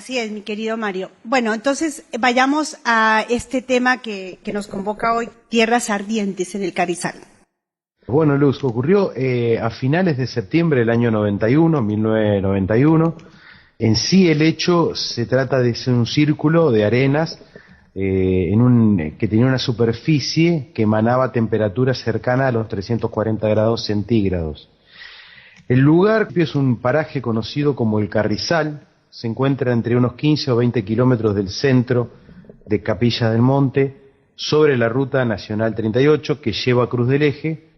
Así es, mi querido Mario. Bueno, entonces vayamos a este tema que nos convoca hoy, tierras ardientes en el Carrizal. Bueno, Luz, ocurrió a finales de septiembre del año 91, 1991. En sí el hecho se trata de ser un círculo de arenas que tenía una superficie que emanaba temperatura cercana a los 340 grados centígrados. El lugar es un paraje conocido como el Carrizal, se encuentra entre unos 15 o 20 kilómetros del centro de Capilla del Monte, sobre la ruta nacional 38 que lleva a Cruz del Eje.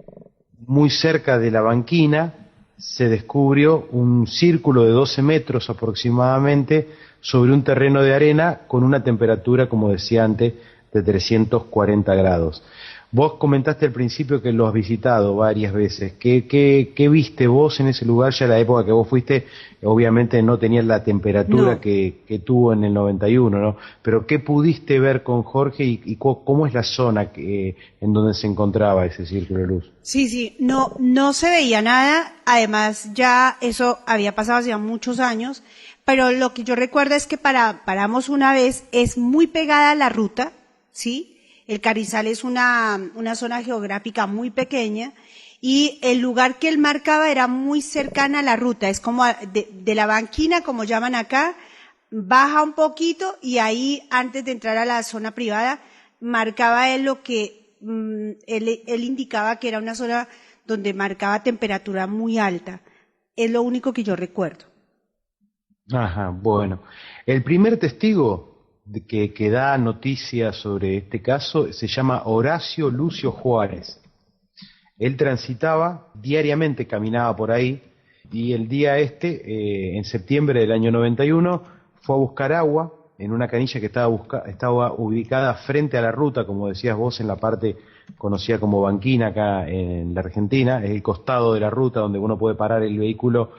Muy cerca de la banquina se descubrió un círculo de 12 metros aproximadamente sobre un terreno de arena con una temperatura, como decía antes, de 340 grados. Vos comentaste al principio que lo has visitado varias veces. ¿Qué viste vos en ese lugar? Ya en la época que vos fuiste, obviamente no tenías la temperatura que tuvo en el 91, ¿no? Pero ¿qué pudiste ver con Jorge y cómo es la zona en donde se encontraba ese círculo de luz? Sí, no se veía nada. Además, ya eso había pasado hace muchos años. Pero lo que yo recuerdo es que paramos una vez, es muy pegada a la ruta, ¿sí? El Carrizal es una zona geográfica muy pequeña y el lugar que él marcaba era muy cercana a la ruta, es como de la banquina, como llaman acá, baja un poquito y ahí, antes de entrar a la zona privada, marcaba él lo que él indicaba que era una zona donde marcaba temperatura muy alta. Es lo único que yo recuerdo. Ajá, bueno. El primer testigo que da noticias sobre este caso se llama Horacio Lucio Juárez. Él transitaba diariamente, caminaba por ahí, y el día en septiembre del año 91, fue a buscar agua en una canilla que estaba ubicada frente a la ruta, como decías vos, en la parte conocida como banquina acá en la Argentina, es el costado de la ruta donde uno puede parar el vehículo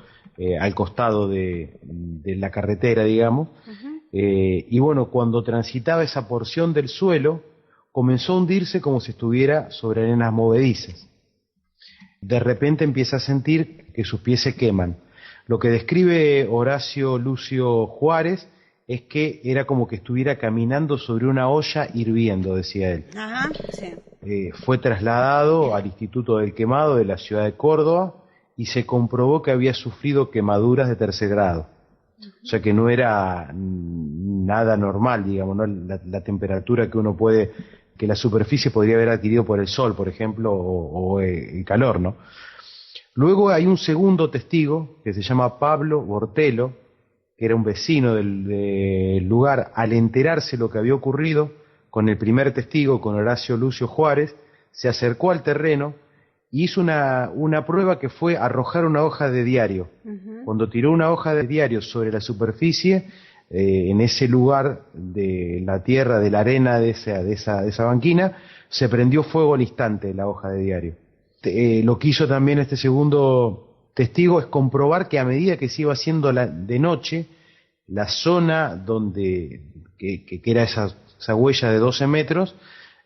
al costado de la carretera, digamos. Uh-huh. Y bueno, cuando transitaba esa porción del suelo, comenzó a hundirse como si estuviera sobre arenas movedizas. De repente empieza a sentir que sus pies se queman. Lo que describe Horacio Lucio Juárez es que era como que estuviera caminando sobre una olla hirviendo, decía él. Ajá, sí. Fue trasladado al Instituto del Quemado de la ciudad de Córdoba y se comprobó que había sufrido quemaduras de tercer grado. O sea que no era nada normal, digamos, ¿no? La temperatura que la superficie podría haber adquirido por el sol, por ejemplo, o el calor, ¿no? Luego hay un segundo testigo que se llama Pablo Bortelo, que era un vecino del lugar. Al enterarse lo que había ocurrido con el primer testigo, con Horacio Lucio Juárez, se acercó al terreno y hizo una prueba que fue arrojar una hoja de diario. Uh-huh. Cuando tiró una hoja de diario sobre la superficie, en ese lugar de la tierra, de la arena de esa banquina, se prendió fuego al instante la hoja de diario. Lo que hizo también este segundo testigo es comprobar que a medida que se iba haciendo de noche, la zona donde que era esa huella de 12 metros,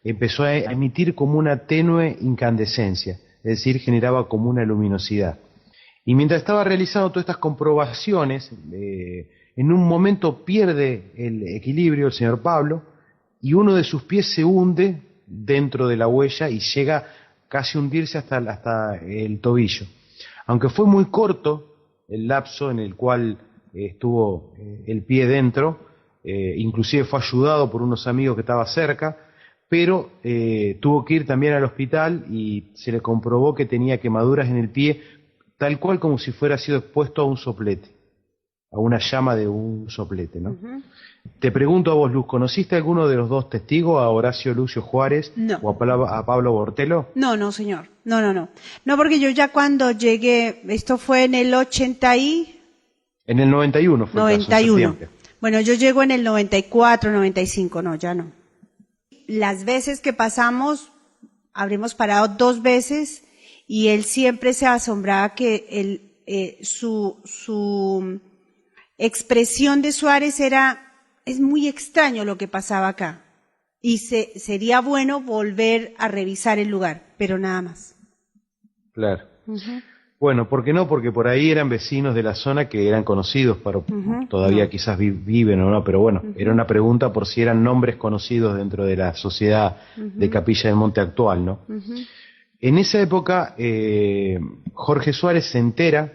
empezó a emitir como una tenue incandescencia, es decir, generaba como una luminosidad. Y mientras estaba realizando todas estas comprobaciones, en un momento pierde el equilibrio el señor Pablo, y uno de sus pies se hunde dentro de la huella y llega casi a hundirse hasta el tobillo. Aunque fue muy corto el lapso en el cual estuvo el pie dentro, inclusive fue ayudado por unos amigos que estaban cerca, pero tuvo que ir también al hospital y se le comprobó que tenía quemaduras en el pie, tal cual como si fuera sido expuesto a un soplete, a una llama de un soplete, ¿no? Uh-huh. Te pregunto a vos, Luz, ¿conociste a alguno de los dos testigos, a Horacio Lucio Juárez o a Pablo Bortelo? No, señor, no. No, porque yo ya cuando llegué, esto fue en el 80 y... En el 91 fue 91. El caso, bueno, yo llego en el 94, 95, no, ya no. Las veces que pasamos, habremos parado 2 veces y él siempre se asombraba que su expresión de Suárez es muy extraño lo que pasaba acá. Y sería bueno volver a revisar el lugar, pero nada más. Claro. Uh-huh. Bueno, ¿por qué no? Porque por ahí eran vecinos de la zona que eran conocidos, pero todavía quizás viven o no, pero bueno, era una pregunta por si eran nombres conocidos dentro de la sociedad de Capilla del Monte actual, ¿no? En esa época, Jorge Suárez se entera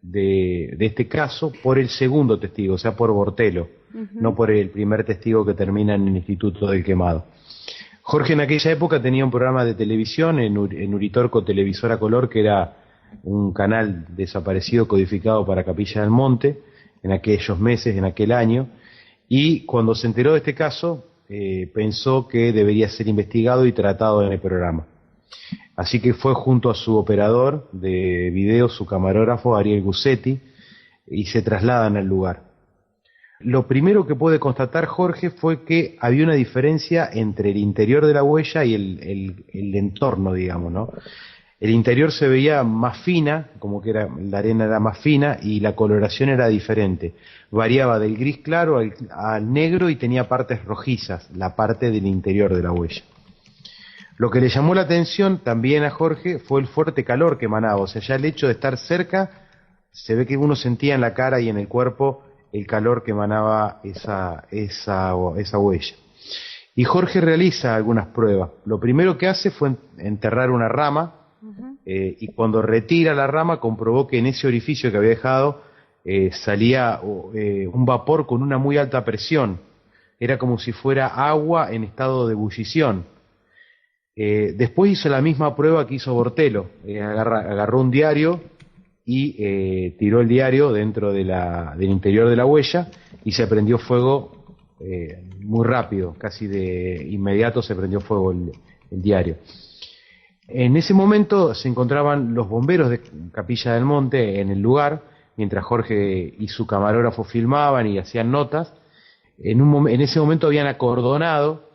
de este caso por el segundo testigo, o sea, por Bortelo, no por el primer testigo que termina en el Instituto del Quemado. Jorge en aquella época tenía un programa de televisión en Uritorco Televisora Color, que era un canal desaparecido codificado para Capilla del Monte en aquellos meses, en aquel año, y cuando se enteró de este caso pensó que debería ser investigado y tratado en el programa. Así que fue junto a su operador de video, su camarógrafo Ariel Gussetti, y se trasladan al lugar. Lo primero que puede constatar Jorge fue que había una diferencia entre el interior de la huella y el entorno, digamos, ¿no? El interior se veía más fina, como que la arena era más fina y la coloración era diferente. Variaba del gris claro al negro y tenía partes rojizas, la parte del interior de la huella. Lo que le llamó la atención también a Jorge fue el fuerte calor que emanaba, o sea, ya el hecho de estar cerca, se ve que uno sentía en la cara y en el cuerpo el calor que emanaba esa huella. Y Jorge realiza algunas pruebas. Lo primero que hace fue enterrar una rama, y cuando retira la rama comprobó que en ese orificio que había dejado salía un vapor con una muy alta presión. Era como si fuera agua en estado de ebullición. Después hizo la misma prueba que hizo Bortelo. Agarró un diario y tiró el diario dentro del interior de la huella y se prendió fuego muy rápido, casi de inmediato se prendió fuego el diario. En ese momento se encontraban los bomberos de Capilla del Monte en el lugar, mientras Jorge y su camarógrafo filmaban y hacían notas. En ese momento habían acordonado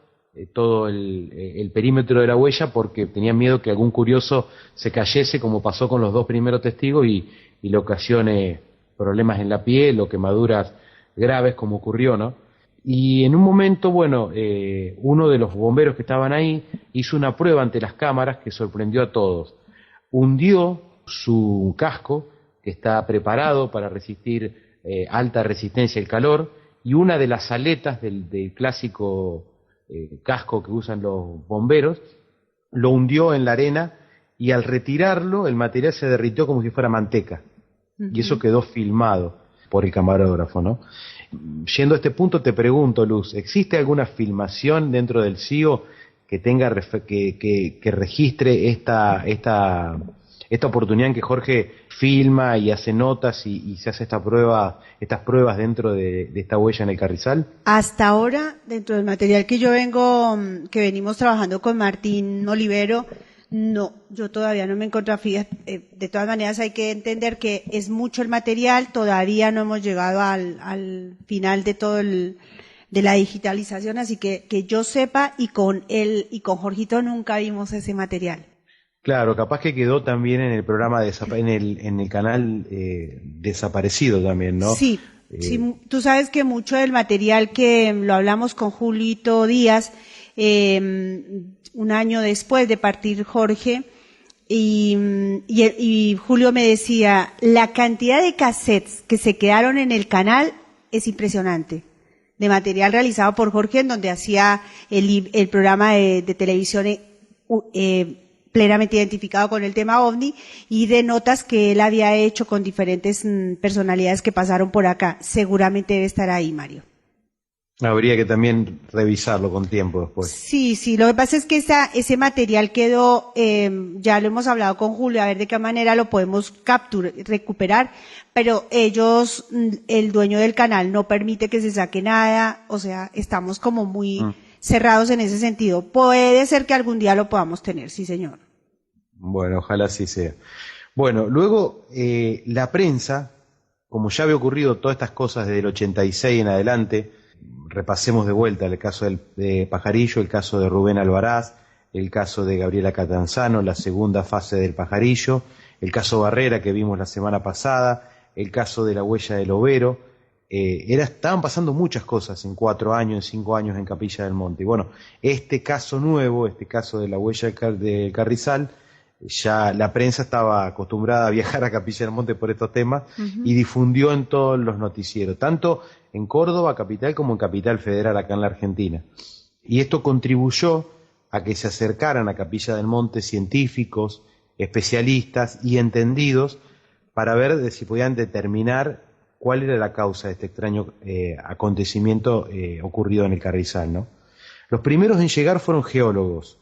todo el perímetro de la huella porque tenían miedo que algún curioso se cayese, como pasó con los dos primeros testigos, y le ocasione problemas en la piel o quemaduras graves, como ocurrió, ¿no? Y en un momento, bueno, uno de los bomberos que estaban ahí hizo una prueba ante las cámaras que sorprendió a todos. Hundió su casco, que está preparado para resistir alta resistencia al calor, y una de las aletas del clásico casco que usan los bomberos, lo hundió en la arena y al retirarlo el material se derritió como si fuera manteca. Y eso quedó filmado por el camarógrafo, ¿no? Yendo a este punto te pregunto, Luz, ¿existe alguna filmación dentro del CIO que tenga que registre esta oportunidad en que Jorge filma y hace notas y se hace estas pruebas dentro de esta huella en el Carrizal? Hasta ahora, dentro del material que venimos trabajando con Martín Olivero, no, yo todavía no me encuentro. De todas maneras hay que entender que es mucho el material, todavía no hemos llegado al final de todo de la digitalización, así que yo sepa, y con él y con Jorgito nunca vimos ese material. Claro, capaz que quedó también en el programa, en el canal desaparecido también, ¿no? Sí, sí, tú sabes que mucho del material que lo hablamos con Julito Díaz, un año después de partir Jorge, y Julio me decía, la cantidad de cassettes que se quedaron en el canal es impresionante, de material realizado por Jorge, en donde hacía el programa de televisión plenamente identificado con el tema OVNI, y de notas que él había hecho con diferentes personalidades que pasaron por acá. Seguramente debe estar ahí, Mario. Habría que también revisarlo con tiempo después. Sí, lo que pasa es que ese material quedó, ya lo hemos hablado con Julio, a ver de qué manera lo podemos recuperar, pero el dueño del canal no permite que se saque nada, o sea, estamos como muy cerrados en ese sentido. Puede ser que algún día lo podamos tener, sí señor. Bueno, ojalá así sea. Bueno, luego la prensa, como ya había ocurrido todas estas cosas desde el 86 en adelante, repasemos de vuelta el caso de Pajarillo, el caso de Rubén Alvaraz, el caso de Gabriela Catanzano, la segunda fase del Pajarillo, el caso Barrera que vimos la semana pasada, el caso de la huella del Overo. Estaban pasando muchas cosas en 4 años, en 5 años en Capilla del Monte. Y bueno, este caso nuevo, este caso de la huella del Carrizal, ya la prensa estaba acostumbrada a viajar a Capilla del Monte por estos temas y difundió en todos los noticieros, tanto en Córdoba capital como en Capital Federal acá en la Argentina. Y esto contribuyó a que se acercaran a Capilla del Monte científicos, especialistas y entendidos para ver de si podían determinar cuál era la causa de este extraño acontecimiento ocurrido en el Carrizal, ¿no? Los primeros en llegar fueron geólogos.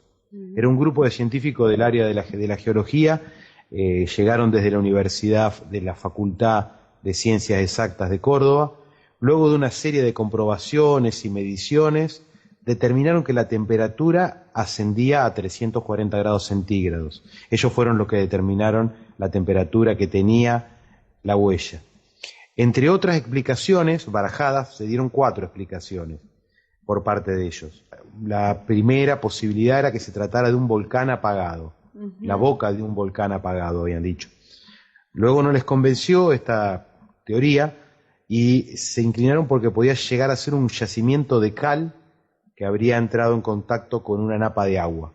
Era un grupo de científicos del área de la geología, llegaron desde la Universidad de la Facultad de Ciencias Exactas de Córdoba. Luego de una serie de comprobaciones y mediciones, determinaron que la temperatura ascendía a 340 grados centígrados. Ellos fueron los que determinaron la temperatura que tenía la huella. Entre otras explicaciones barajadas, se dieron 4 explicaciones por parte de ellos. La primera posibilidad era que se tratara de un volcán apagado, la boca de un volcán apagado, habían dicho. Luego no les convenció esta teoría y se inclinaron porque podía llegar a ser un yacimiento de cal que habría entrado en contacto con una napa de agua.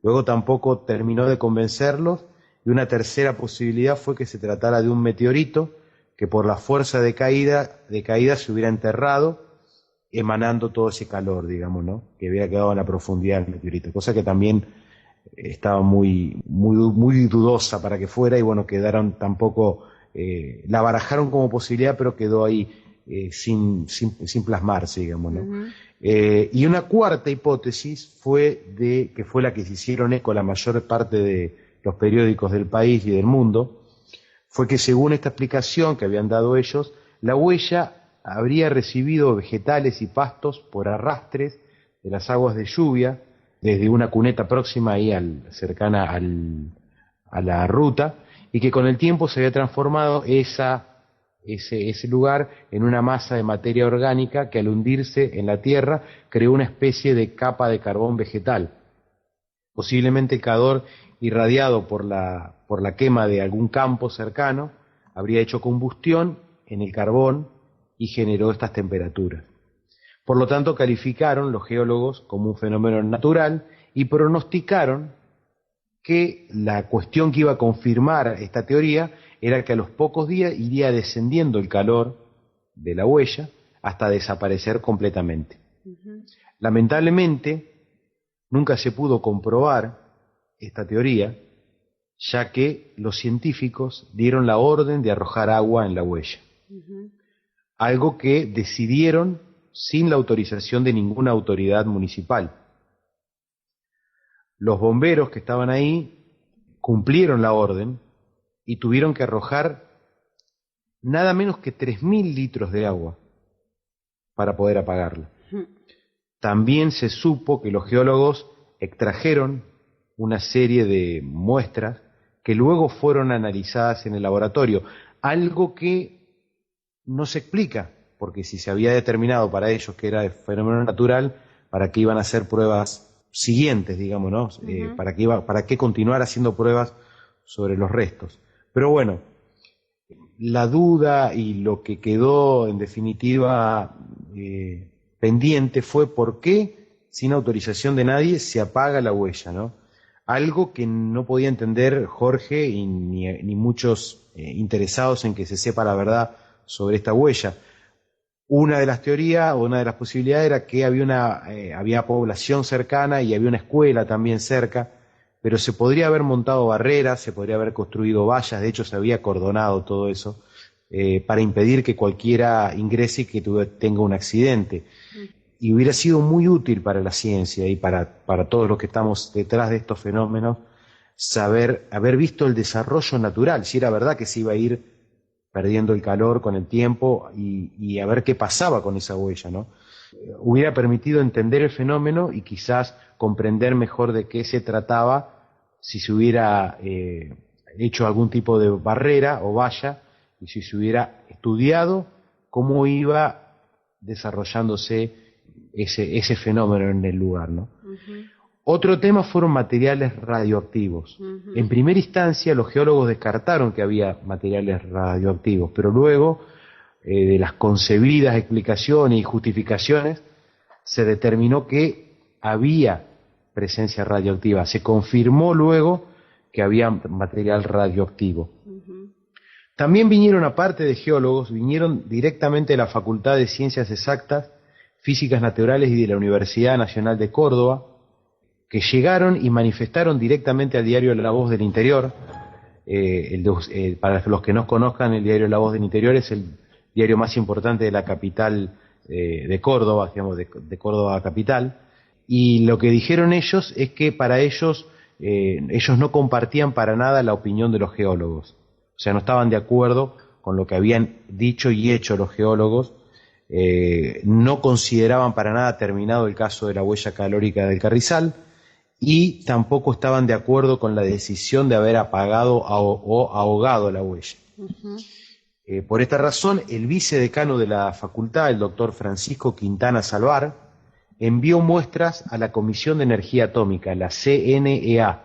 Luego tampoco terminó de convencerlos, y una tercera posibilidad fue que se tratara de un meteorito que por la fuerza de caída se hubiera enterrado, emanando todo ese calor, digamos, ¿no? Que hubiera quedado en la profundidad del meteorito, cosa que también estaba muy dudosa para que fuera, y bueno, quedaron tampoco, la barajaron como posibilidad, pero quedó ahí sin plasmarse, digamos, ¿no? Y una cuarta hipótesis que fue la que se hicieron eco la mayor parte de los periódicos del país y del mundo, fue que según esta explicación que habían dado ellos, la huella habría recibido vegetales y pastos por arrastres de las aguas de lluvia desde una cuneta próxima ahí cercana a la ruta, y que con el tiempo se había transformado ese lugar en una masa de materia orgánica que al hundirse en la tierra creó una especie de capa de carbón vegetal. Posiblemente el calor irradiado por la quema de algún campo cercano habría hecho combustión en el carbón y generó estas temperaturas. Por lo tanto, calificaron los geólogos como un fenómeno natural y pronosticaron que la cuestión que iba a confirmar esta teoría era que a los pocos días iría descendiendo el calor de la huella hasta desaparecer completamente. Lamentablemente, nunca se pudo comprobar esta teoría, ya que los científicos dieron la orden de arrojar agua en la huella. Algo que decidieron sin la autorización de ninguna autoridad municipal. Los bomberos que estaban ahí cumplieron la orden y tuvieron que arrojar nada menos que 3.000 litros de agua para poder apagarla. También se supo que los geólogos extrajeron una serie de muestras que luego fueron analizadas en el laboratorio, algo que no se explica, porque si se había determinado para ellos que era de fenómeno natural, ¿para qué iban a hacer pruebas siguientes, digamos, ¿no? ¿Para qué continuar haciendo pruebas sobre los restos? Pero bueno, la duda y lo que quedó en definitiva pendiente fue por qué, sin autorización de nadie, se apaga la huella, ¿no? Algo que no podía entender Jorge ni muchos interesados en que se sepa la verdad sobre esta huella. Una de las teorías o una de las posibilidades era que había población cercana y había una escuela también cerca, pero se podría haber montado barreras, se podría haber construido vallas, de hecho se había acordonado todo eso para impedir que cualquiera ingrese y que tenga un accidente. Y hubiera sido muy útil para la ciencia y para todos los que estamos detrás de estos fenómenos haber visto el desarrollo natural, si era verdad que se iba a ir perdiendo el calor con el tiempo y a ver qué pasaba con esa huella, ¿no? Hubiera permitido entender el fenómeno y quizás comprender mejor de qué se trataba si se hubiera hecho algún tipo de barrera o valla y si se hubiera estudiado cómo iba desarrollándose ese fenómeno en el lugar, ¿no? Otro tema fueron materiales radioactivos. En primera instancia los geólogos descartaron que había materiales radioactivos, pero luego de las concebidas explicaciones y justificaciones se determinó que había presencia radioactiva. Se confirmó luego que había material radioactivo. También vinieron, aparte de geólogos, vinieron directamente de la Facultad de Ciencias Exactas, Físicas Naturales y de la Universidad Nacional de Córdoba, que llegaron y manifestaron directamente al diario La Voz del Interior. Para los que no conozcan, el diario La Voz del Interior es el diario más importante de la capital de Córdoba, digamos, de Córdoba capital, y lo que dijeron ellos es que para ellos no compartían para nada la opinión de los geólogos, o sea, no estaban de acuerdo con lo que habían dicho y hecho los geólogos, no consideraban para nada terminado el caso de la huella calórica del Carrizal, y tampoco estaban de acuerdo con la decisión de haber apagado o ahogado la huella. Por esta razón, el vicedecano de la facultad, el doctor Francisco Quintana Salvar, envió muestras a la Comisión de Energía Atómica, la CNEA,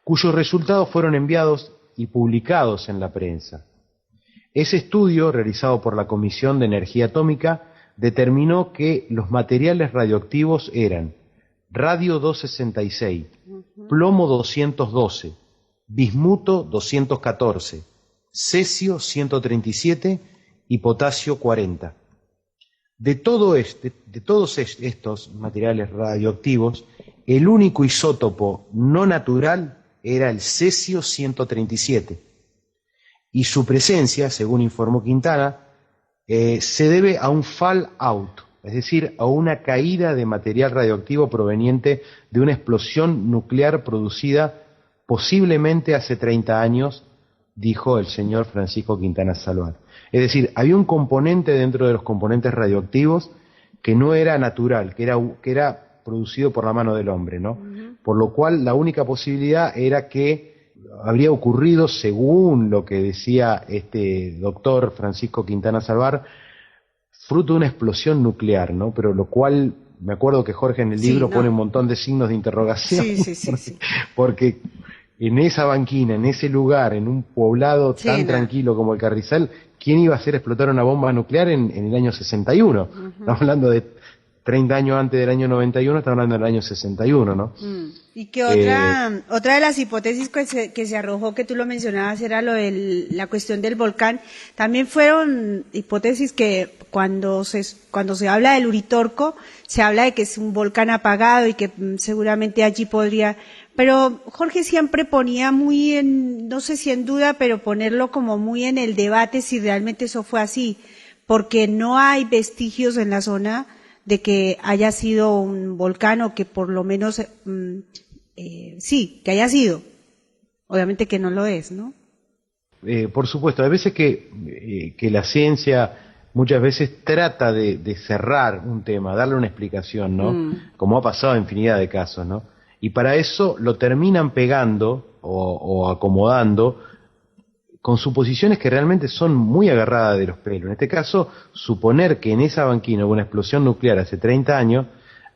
cuyos resultados fueron enviados y publicados en la prensa. Ese estudio, realizado por la Comisión de Energía Atómica, determinó que los materiales radioactivos eran radio 266, plomo 212, bismuto 214, cesio 137 y potasio 40. De todos estos materiales radioactivos, el único isótopo no natural era el cesio 137, y su presencia, según informó Quintana, se debe a un fallout, es decir, a una caída de material radioactivo proveniente de una explosión nuclear producida posiblemente hace 30 años, dijo el señor Francisco Quintana Salvar. Es decir, había un componente dentro de los componentes radioactivos que no era natural, que era producido por la mano del hombre, ¿no? Por lo cual la única posibilidad era que habría ocurrido, según lo que decía este doctor Francisco Quintana Salvar, fruto de una explosión nuclear, ¿no? Pero lo cual, me acuerdo que Jorge en el libro pone un montón de signos de interrogación, sí. Porque en esa banquina, en ese lugar, en un poblado tan tranquilo como el Carrizal, ¿quién iba a hacer explotar una bomba nuclear en el año 61? Estamos hablando de 30 años antes del año 91, estamos hablando del año 61, ¿no? Y que otra de las hipótesis que se arrojó, que tú lo mencionabas, era la cuestión del volcán. También fueron hipótesis que cuando se habla del Uritorco, se habla de que es un volcán apagado y que seguramente allí podría... Pero Jorge siempre ponía muy no sé si en duda, pero ponerlo como muy en el debate si realmente eso fue así, porque no hay vestigios en la zona de que haya sido un volcán o que por lo menos, que haya sido. Obviamente que no lo es, ¿no? Por supuesto, hay veces que la ciencia muchas veces trata de cerrar un tema, darle una explicación, ¿no? Como ha pasado en infinidad de casos, ¿no? Y para eso lo terminan pegando o acomodando con suposiciones que realmente son muy agarradas de los pelos. En este caso, suponer que en esa banquina hubo una explosión nuclear hace 30 años,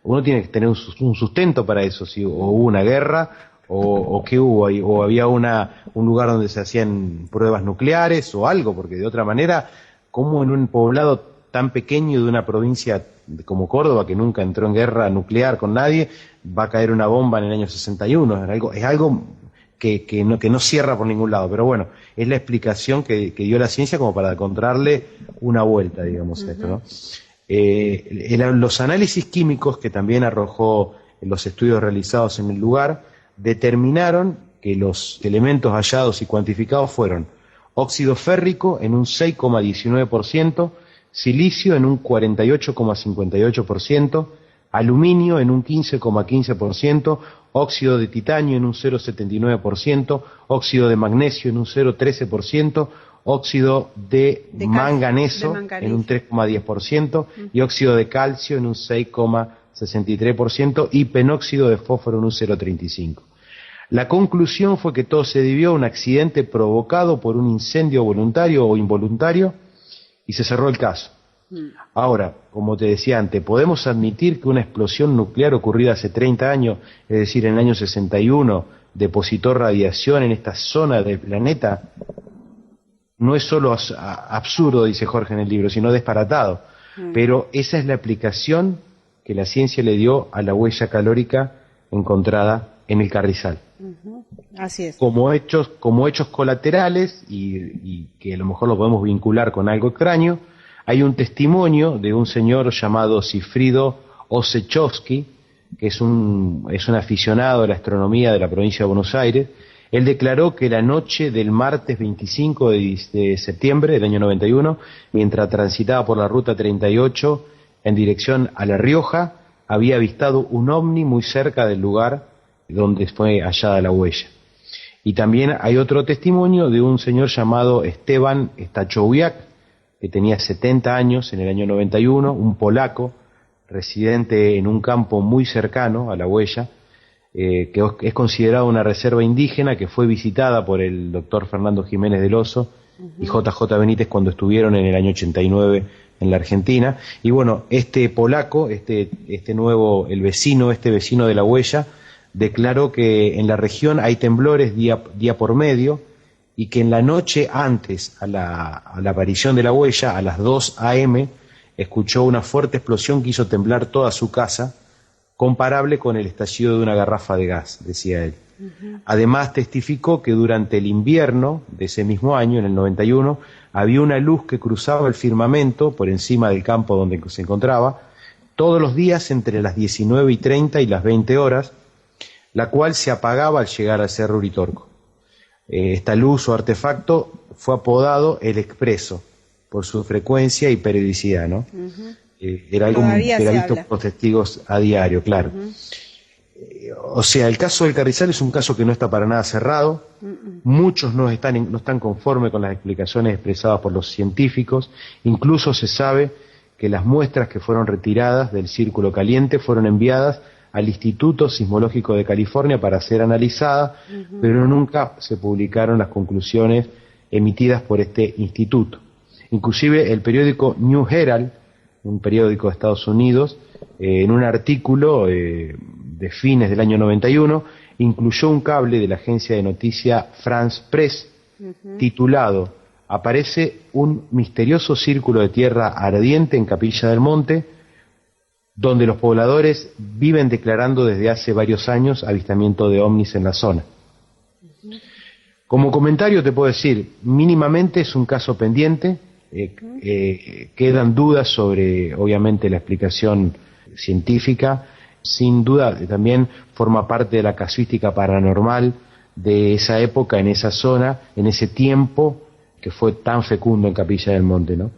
uno tiene que tener un sustento para eso, si o hubo una guerra, o qué hubo ahí, o había un lugar donde se hacían pruebas nucleares o algo, porque de otra manera, ¿cómo en un poblado tan pequeño de una provincia como Córdoba, que nunca entró en guerra nuclear con nadie, va a caer una bomba en el año 61? Es algo que no cierra por ningún lado, pero bueno, es la explicación que dio la ciencia como para encontrarle una vuelta, digamos, a esto, ¿no? Los análisis químicos que también arrojó los estudios realizados en el lugar determinaron que los elementos hallados y cuantificados fueron óxido férrico en un 6,19%, silicio en un 48,58%, aluminio en un 15,15%, óxido de titanio en un 0,79%, óxido de magnesio en un 0,13%, óxido de manganeso en un 3,10% y óxido de calcio en un 6,63% y penóxido de fósforo en un 0,35%. La conclusión fue que todo se debió a un accidente provocado por un incendio voluntario o involuntario y se cerró el caso. Ahora, como te decía antes, ¿podemos admitir que una explosión nuclear ocurrida hace 30 años, es decir, en el año 61, depositó radiación en esta zona del planeta? No es solo absurdo, dice Jorge en el libro, sino disparatado. Pero esa es la aplicación que la ciencia le dio a la huella calórica encontrada en el Carrizal. Así es. Como hechos colaterales, y que a lo mejor lo podemos vincular con algo extraño, hay un testimonio de un señor llamado Sigfrido Osechowski, que es un aficionado a la astronomía de la provincia de Buenos Aires. Él declaró que la noche del martes 25 de septiembre del año 91, mientras transitaba por la ruta 38 en dirección a La Rioja, había avistado un ovni muy cerca del lugar donde fue hallada la huella. Y también hay otro testimonio de un señor llamado Esteban Stachowiak, que tenía 70 años en el año 91, un polaco, residente en un campo muy cercano a la huella, que es considerado una reserva indígena, que fue visitada por el doctor Fernando Jiménez del Oso y JJ Benítez cuando estuvieron en el año 89 en la Argentina. Y bueno, este polaco, el vecino de la huella, declaró que en la región hay temblores día por medio, y que en la noche antes a la aparición de la huella, a las 2 a.m., escuchó una fuerte explosión que hizo temblar toda su casa, comparable con el estallido de una garrafa de gas, decía él. Además testificó que durante el invierno de ese mismo año, en el 91, había una luz que cruzaba el firmamento por encima del campo donde se encontraba, todos los días entre las 19:30 y las 20 horas, la cual se apagaba al llegar al Cerro Uritorco. Esta luz o artefacto fue apodado el Expreso, por su frecuencia y periodicidad, ¿no? Era algo que era visto por los testigos a diario, claro. O sea, el caso del Carrizal es un caso que no está para nada cerrado. Muchos no están conformes con las explicaciones expresadas por los científicos. Incluso se sabe que las muestras que fueron retiradas del Círculo Caliente fueron enviadas al Instituto Sismológico de California para ser analizadas, pero nunca se publicaron las conclusiones emitidas por este instituto. Inclusive el periódico New Herald, un periódico de Estados Unidos, en un artículo de fines del año 91, incluyó un cable de la agencia de noticia France Press, titulado "Aparece un misterioso círculo de tierra ardiente en Capilla del Monte, donde los pobladores viven declarando desde hace varios años avistamiento de ovnis en la zona". Como comentario te puedo decir, mínimamente es un caso pendiente. Quedan dudas sobre, obviamente, la explicación científica. Sin duda también forma parte de la casuística paranormal de esa época, en esa zona, en ese tiempo que fue tan fecundo en Capilla del Monte, ¿no?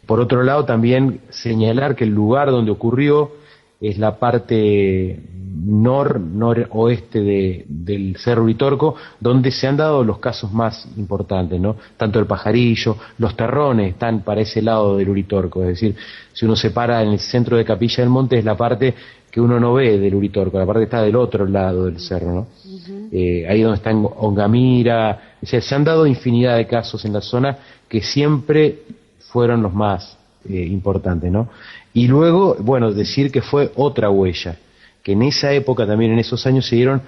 Por otro lado, también señalar que el lugar donde ocurrió es la parte noroeste del Cerro Uritorco, donde se han dado los casos más importantes, ¿no? Tanto el Pajarillo, los Terrones están para ese lado del Uritorco, es decir, si uno se para en el centro de Capilla del Monte es la parte que uno no ve del Uritorco, la parte que está del otro lado del cerro, ¿no? Ahí donde está Ongamira, o sea, se han dado infinidad de casos en la zona que siempre fueron los más importantes, ¿no? Y luego, bueno, decir que fue otra huella, que en esa época también, en esos años, se dieron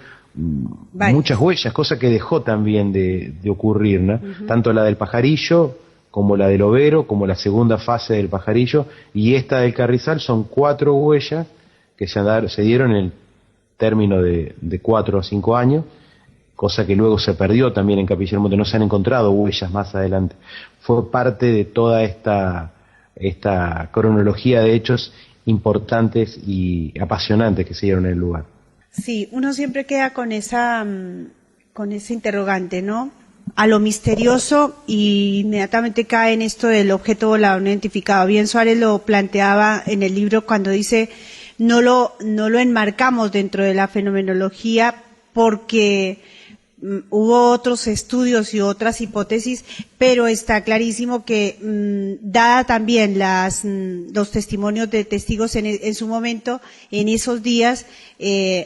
muchas huellas, cosa que dejó también de ocurrir, ¿no? Tanto la del Pajarillo, como la del Overo, como la segunda fase del Pajarillo, y esta del Carrizal, son 4 huellas que se dieron en el término de 4 o 5 años, cosa que luego se perdió también en Capilla del Monte, no se han encontrado huellas más adelante. Fue parte de toda esta cronología de hechos importantes y apasionantes que se dieron en el lugar. Sí, uno siempre queda con ese interrogante, ¿no? A lo misterioso, y inmediatamente cae en esto del objeto volador no identificado. Bien, Suárez lo planteaba en el libro cuando dice no lo enmarcamos dentro de la fenomenología porque hubo otros estudios y otras hipótesis, pero está clarísimo que dada también los testimonios de testigos en su momento, en esos días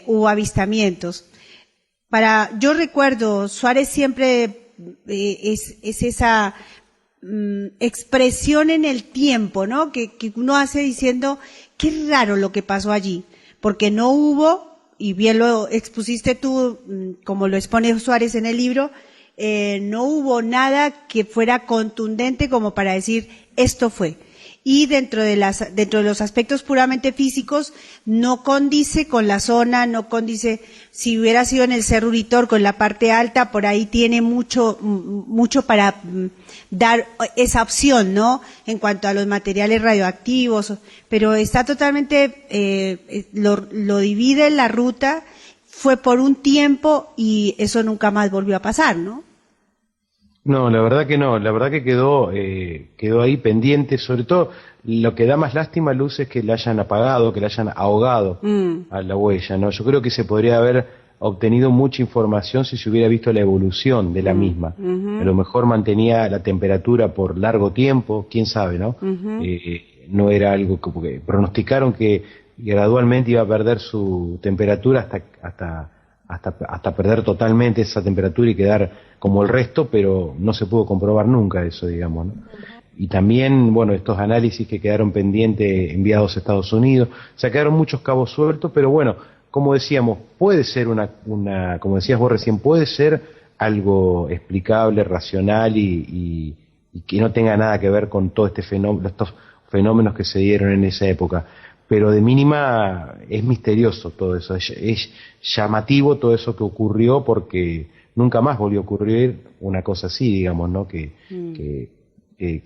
hubo avistamientos. Yo recuerdo, Suárez siempre es esa expresión en el tiempo, ¿no? Que uno hace diciendo, qué raro lo que pasó allí, porque no hubo, y bien lo expusiste tú, como lo expone Suárez en el libro, no hubo nada que fuera contundente como para decir, esto fue. y dentro de los aspectos puramente físicos no condice con la zona, no condice, si hubiera sido en el Cerro Uritorco, en la parte alta, por ahí tiene mucho para dar esa opción, ¿no? En cuanto a los materiales radioactivos, pero está totalmente, lo divide en la ruta, fue por un tiempo y eso nunca más volvió a pasar, ¿no? No, la verdad que no, la verdad que quedó ahí pendiente, sobre todo lo que da más lástima, Luz, es que la hayan apagado, que la hayan ahogado a la huella, ¿no? Yo creo que se podría haber obtenido mucha información si se hubiera visto la evolución de la misma. A lo mejor mantenía la temperatura por largo tiempo, quién sabe, ¿no? No era algo que, porque pronosticaron que gradualmente iba a perder su temperatura hasta perder totalmente esa temperatura y quedar como el resto, pero no se pudo comprobar nunca eso, digamos, ¿no? Y también, bueno, estos análisis que quedaron pendientes enviados a Estados Unidos, o sea, quedaron muchos cabos sueltos, pero bueno, como decíamos, puede ser como decías vos recién, puede ser algo explicable, racional y que no tenga nada que ver con todo estos fenómenos que se dieron en esa época. Pero de mínima es misterioso todo eso, es llamativo todo eso que ocurrió porque nunca más volvió a ocurrir una cosa así, digamos, ¿no? Que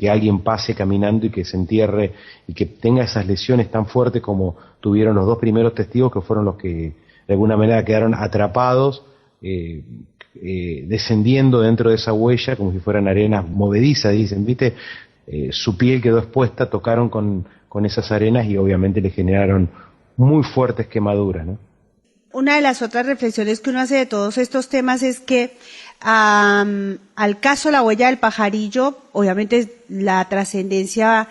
alguien pase caminando y que se entierre y que tenga esas lesiones tan fuertes como tuvieron los dos primeros testigos, que fueron los que de alguna manera quedaron atrapados, descendiendo dentro de esa huella como si fueran arenas movedizas, dicen, ¿viste? Su piel quedó expuesta, tocaron con esas arenas y obviamente le generaron muy fuertes quemaduras, ¿no? Una de las otras reflexiones que uno hace de todos estos temas es que al caso La Huella del Pajarillo, obviamente la trascendencia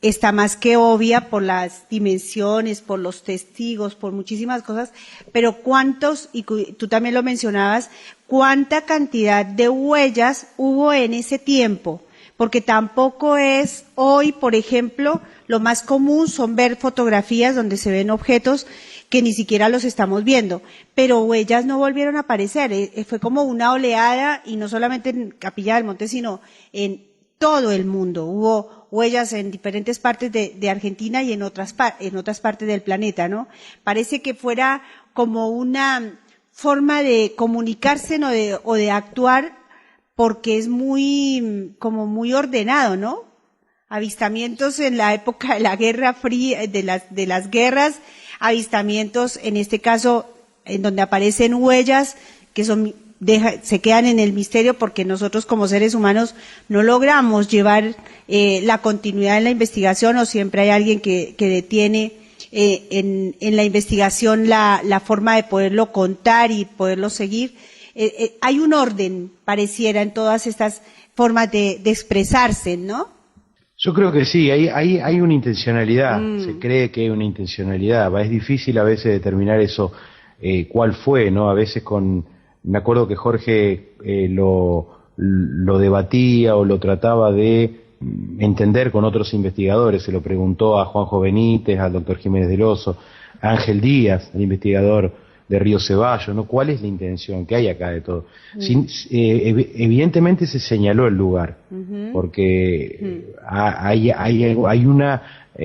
está más que obvia por las dimensiones, por los testigos, por muchísimas cosas, pero cuántos, y tú también lo mencionabas, cuánta cantidad de huellas hubo en ese tiempo, porque tampoco es hoy, por ejemplo, lo más común son ver fotografías donde se ven objetos que ni siquiera los estamos viendo, pero huellas no volvieron a aparecer, fue como una oleada, y no solamente en Capilla del Monte, sino en todo el mundo. Hubo huellas en diferentes partes de Argentina y en otras partes del planeta, ¿no? Parece que fuera como una forma de comunicarse, ¿no? o de actuar, porque es como muy ordenado, ¿no? Avistamientos en la época de la Guerra Fría, de las guerras, avistamientos, en este caso, en donde aparecen huellas que se quedan en el misterio porque nosotros como seres humanos no logramos llevar la continuidad en la investigación, o siempre hay alguien que detiene en la investigación la forma de poderlo contar y poderlo seguir. Hay un orden, pareciera, en todas estas formas de expresarse, ¿no? Yo creo que sí, hay una intencionalidad, se cree que hay una intencionalidad, es difícil a veces determinar eso, cuál fue, ¿no? A veces me acuerdo que Jorge lo debatía o lo trataba de entender con otros investigadores, se lo preguntó a Juanjo Benítez, al doctor Jiménez del Oso, a Ángel Díaz, el investigador de Río Ceballos, ¿no? ¿Cuál es la intención que hay acá de todo? Evidentemente se señaló el lugar, porque hay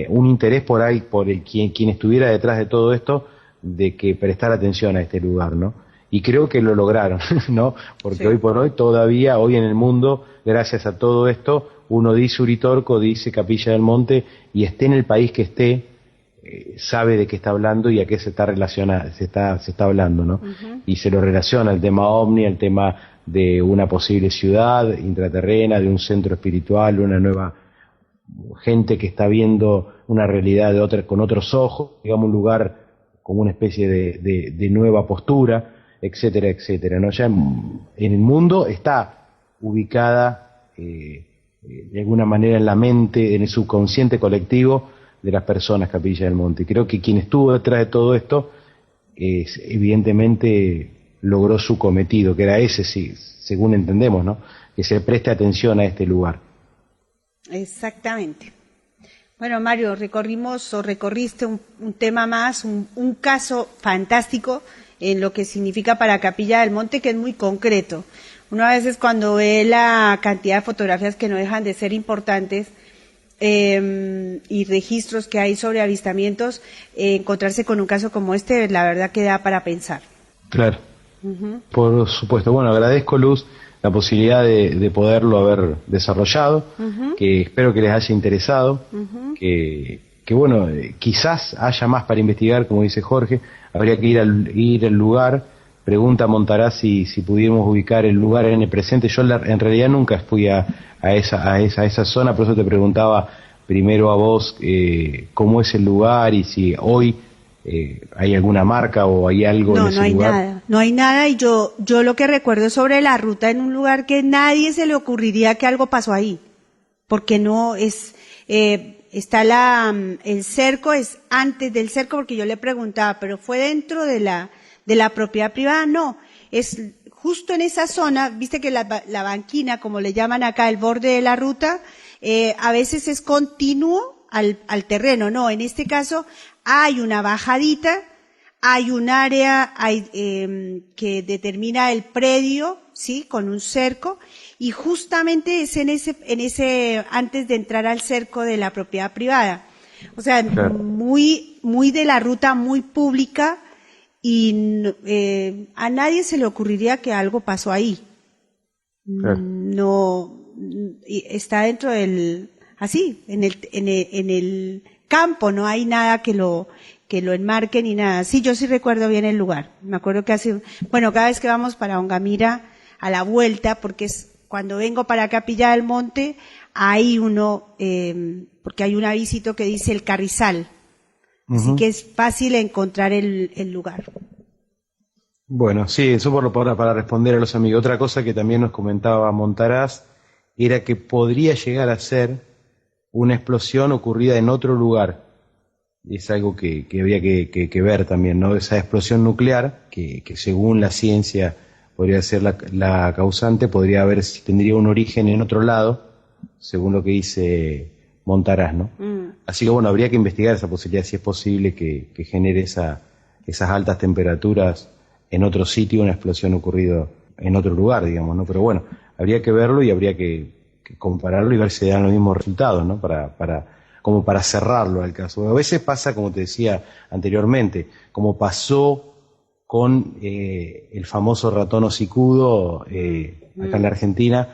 un interés por ahí, por quien estuviera detrás de todo esto, de que prestar atención a este lugar, ¿no? Y creo que lo lograron, ¿no? Porque hoy por hoy, todavía, hoy en el mundo, gracias a todo esto, uno dice Uritorco, dice Capilla del Monte, y esté en el país que esté, sabe de qué está hablando y a qué se está hablando, ¿no? Y se lo relaciona al tema OVNI, al tema de una posible ciudad intraterrena, de un centro espiritual, una nueva gente que está viendo una realidad con otros ojos, digamos, un lugar como una especie de nueva postura, etcétera, etcétera, ¿no? Ya en el mundo está ubicada de alguna manera en la mente, en el subconsciente colectivo de las personas, Capilla del Monte. Creo que quien estuvo detrás de todo esto evidentemente logró su cometido, que era ese, sí, según entendemos, ¿no? Que se preste atención a este lugar. Exactamente. Bueno, Mario, recorriste un tema más, un caso fantástico en lo que significa para Capilla del Monte, que es muy concreto. Uno a veces cuando ve la cantidad de fotografías que no dejan de ser importantes, y registros que hay sobre avistamientos, encontrarse con un caso como este, la verdad que da para pensar. Claro, por supuesto. Bueno, agradezco, Luz, la posibilidad de poderlo haber desarrollado, que espero que les haya interesado, que bueno, quizás haya más para investigar, como dice Jorge, habría que ir al lugar. Pregunta Montaraz si pudiéramos ubicar el lugar en el presente. Yo en realidad nunca fui a esa zona, por eso te preguntaba primero a vos cómo es el lugar y si hoy hay alguna marca o hay algo en ese lugar. No hay nada, y yo lo que recuerdo es sobre la ruta en un lugar que nadie se le ocurriría que algo pasó ahí, porque no es, está el cerco, es antes del cerco, porque yo le preguntaba, pero fue dentro de la propiedad privada. No, es justo en esa zona. Viste que la banquina, como le llaman acá, el borde de la ruta, a veces es continuo al terreno. No, en este caso hay una bajadita, hay un área que determina el predio, sí, con un cerco, y justamente es en ese antes de entrar al cerco de la propiedad privada. O sea, claro, muy de la ruta, muy pública, y a nadie se le ocurriría que algo pasó ahí. Claro. No, está dentro así, en el campo, no hay nada que lo enmarque ni nada. Sí, yo sí recuerdo bien el lugar. Me acuerdo que cada vez que vamos para Ongamira, a la vuelta, porque cuando vengo para Capilla del Monte, hay porque hay un avisito que dice el Carrizal. Así que es fácil encontrar el lugar. Bueno, sí, eso para responder a los amigos. Otra cosa que también nos comentaba Montaraz era que podría llegar a ser una explosión ocurrida en otro lugar. Y es algo que habría que ver también, ¿no? Esa explosión nuclear, que según la ciencia podría ser la causante, tendría un origen en otro lado, según lo que dice Montaraz, ¿no? Así que bueno, habría que investigar esa posibilidad, si es posible que genere esas altas temperaturas en otro sitio, una explosión ocurrida en otro lugar, digamos, ¿no? Pero bueno, habría que verlo y habría que compararlo y ver si dan los mismos resultados, ¿no? Como para cerrarlo al caso. A veces pasa, como te decía anteriormente, como pasó con el famoso ratón hocicudo acá en la Argentina,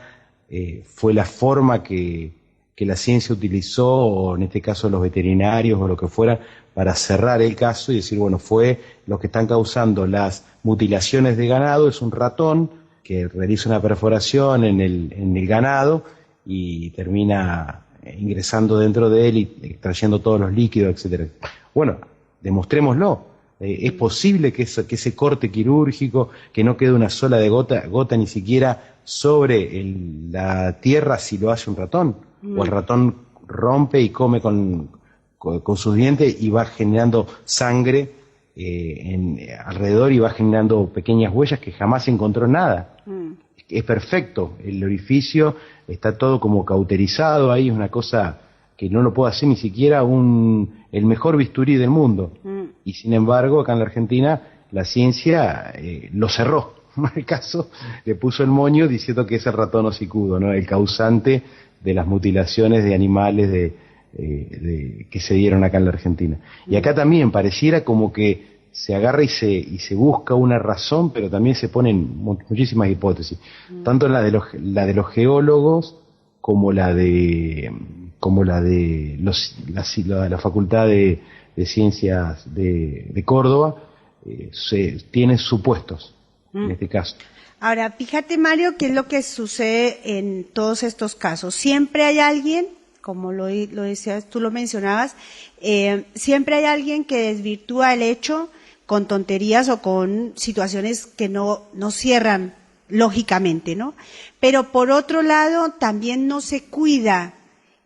fue la forma que la ciencia utilizó, o en este caso los veterinarios o lo que fuera, para cerrar el caso y decir, bueno, fue los que están causando las mutilaciones de ganado, es un ratón que realiza una perforación en el ganado y termina ingresando dentro de él y extrayendo todos los líquidos, etcétera. Bueno, demostrémoslo. Es posible que ese corte quirúrgico, que no quede una sola gota ni siquiera sobre la tierra si lo hace un ratón, o el ratón rompe y come con sus dientes y va generando sangre alrededor y va generando pequeñas huellas que jamás encontró nada. Es perfecto, el orificio está todo como cauterizado ahí, es una cosa que no lo puede hacer ni siquiera el mejor bisturí del mundo. Y sin embargo, acá en la Argentina, la ciencia lo cerró. En el caso, le puso el moño diciendo que es el ratón hocicudo, ¿no? El causante de las mutilaciones de animales que se dieron acá en la Argentina. Y acá también pareciera como que se agarra y se busca una razón, pero también se ponen muchísimas hipótesis, tanto la de los geólogos como la de la Facultad de Ciencias de Córdoba. Tienen supuestos en este caso. Ahora, fíjate, Mario, qué es lo que sucede en todos estos casos. Siempre hay alguien, como lo decías, tú lo mencionabas, siempre hay alguien que desvirtúa el hecho con tonterías o con situaciones que no cierran lógicamente, ¿no? Pero por otro lado, también no se cuida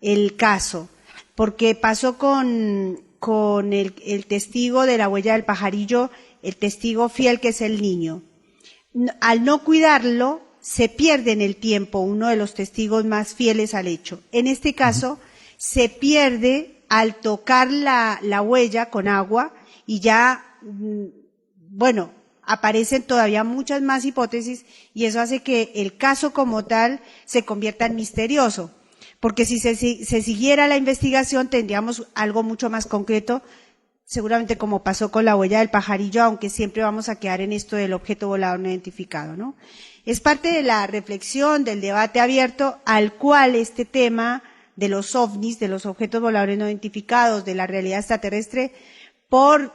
el caso, porque pasó con el testigo de la huella del pajarillo, el testigo fiel que es el niño. Al no cuidarlo, se pierde en el tiempo uno de los testigos más fieles al hecho. En este caso, se pierde al tocar la huella con agua y ya, bueno, aparecen todavía muchas más hipótesis y eso hace que el caso como tal se convierta en misterioso. porque si se siguiera la investigación tendríamos algo mucho más concreto, seguramente como pasó con la huella del pajarillo, aunque siempre vamos a quedar en esto del objeto volador no identificado, ¿no? Es parte de la reflexión, del debate abierto al cual este tema de los ovnis, de los objetos voladores no identificados, de la realidad extraterrestre, por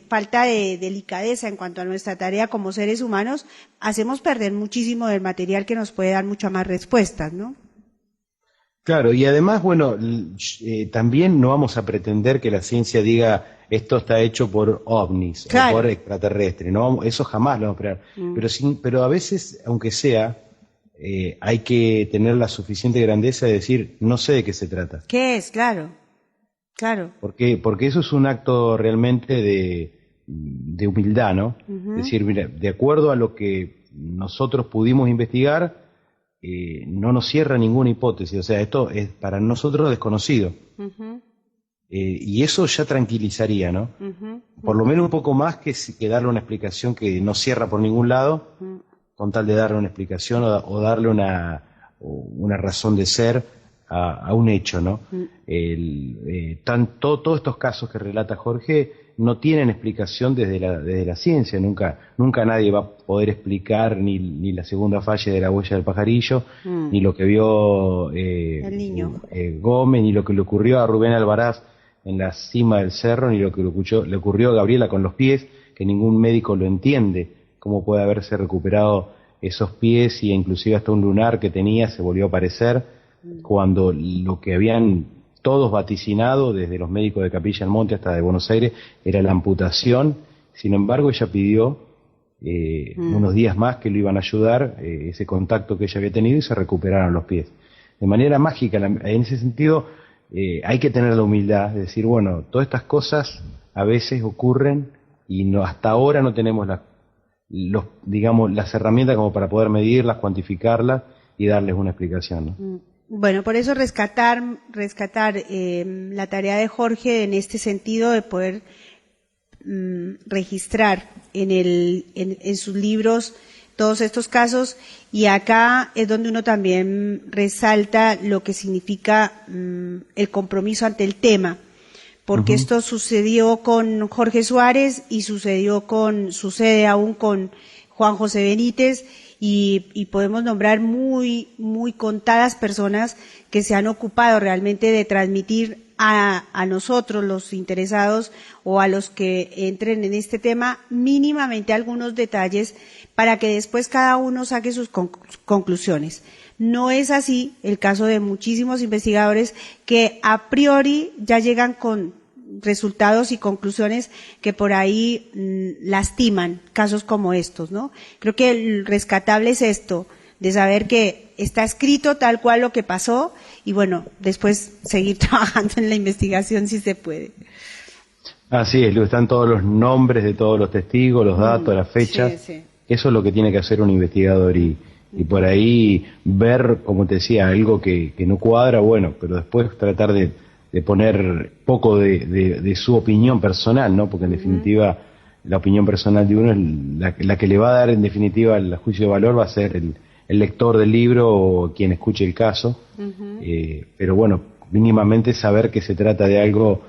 falta de delicadeza en cuanto a nuestra tarea como seres humanos, hacemos perder muchísimo del material que nos puede dar muchas más respuestas, ¿no? Claro, y además, bueno, también no vamos a pretender que la ciencia diga esto está hecho por ovnis, claro, o por extraterrestres, no, eso jamás lo vamos a esperar. Pero a veces, aunque sea, hay que tener la suficiente grandeza de decir, no sé de qué se trata. ¿Qué es? Claro. Porque eso es un acto realmente de humildad, ¿no? Uh-huh. Es decir, mira, de acuerdo a lo que nosotros pudimos investigar, no nos cierra ninguna hipótesis, o sea, esto es para nosotros desconocido. Uh-huh. Y eso ya tranquilizaría, ¿no? Uh-huh. Por lo menos un poco más que darle una explicación que no cierra por ningún lado, uh-huh, con tal de darle una explicación o darle una razón de ser a un hecho, ¿no? Todos estos casos que relata Jorge no tienen explicación desde la ciencia, nunca nadie va a poder explicar ni la segunda falla de la huella del pajarillo, ni lo que vio el niño Gómez, ni lo que le ocurrió a Rubén Alvaraz en la cima del cerro, ni lo que le ocurrió a Gabriela con los pies, que ningún médico lo entiende, cómo puede haberse recuperado esos pies y inclusive hasta un lunar que tenía se volvió a aparecer, cuando lo que habían todos vaticinado, desde los médicos de Capilla del Monte hasta de Buenos Aires, era la amputación. Sin embargo, ella pidió unos días más que lo iban a ayudar, ese contacto que ella había tenido, y se recuperaron los pies. De manera mágica, en ese sentido, hay que tener la humildad de decir, bueno, todas estas cosas a veces ocurren y hasta ahora no tenemos las herramientas como para poder medirlas, cuantificarlas y darles una explicación, ¿no? Bueno, por eso rescatar la tarea de Jorge en este sentido de poder registrar en sus libros todos estos casos, y acá es donde uno también resalta lo que significa el compromiso ante el tema, porque uh-huh, esto sucedió con Jorge Suárez y sucede aún con Juan José Benítez, y podemos nombrar muy contadas personas que se han ocupado realmente de transmitir a nosotros, los interesados, o a los que entren en este tema, mínimamente algunos detalles para que después cada uno saque sus conclusiones. No es así el caso de muchísimos investigadores que a priori ya llegan con resultados y conclusiones que por ahí lastiman casos como estos, ¿no? Creo que el rescatable es esto, de saber que está escrito tal cual lo que pasó y bueno, después seguir trabajando en la investigación si se puede. Así es, están todos los nombres de todos los testigos, los datos, las fechas. Sí. Eso es lo que tiene que hacer un investigador y por ahí ver, como te decía, algo que no cuadra, bueno, pero después tratar de poner poco de su opinión personal, ¿no? Porque en definitiva la opinión personal de uno es la que le va a dar en definitiva el juicio de valor, va a ser el lector del libro o quien escuche el caso, pero bueno, mínimamente saber que se trata de algo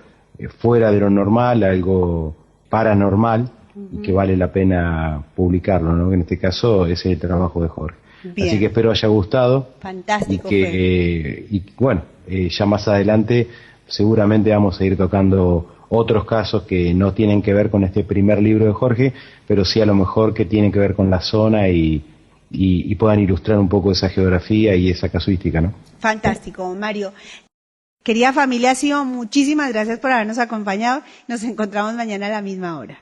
fuera de lo normal, algo paranormal, y que vale la pena publicarlo, ¿no? En este caso ese es el trabajo de Jorge. Bien. Así que espero haya gustado. Fantástico. Y bueno, ya más adelante seguramente vamos a ir tocando otros casos que no tienen que ver con este primer libro de Jorge, pero sí a lo mejor que tienen que ver con la zona y puedan ilustrar un poco esa geografía y esa casuística, ¿no? Fantástico, Mario. Querida familia, ha sido muchísimas gracias por habernos acompañado. Nos encontramos mañana a la misma hora.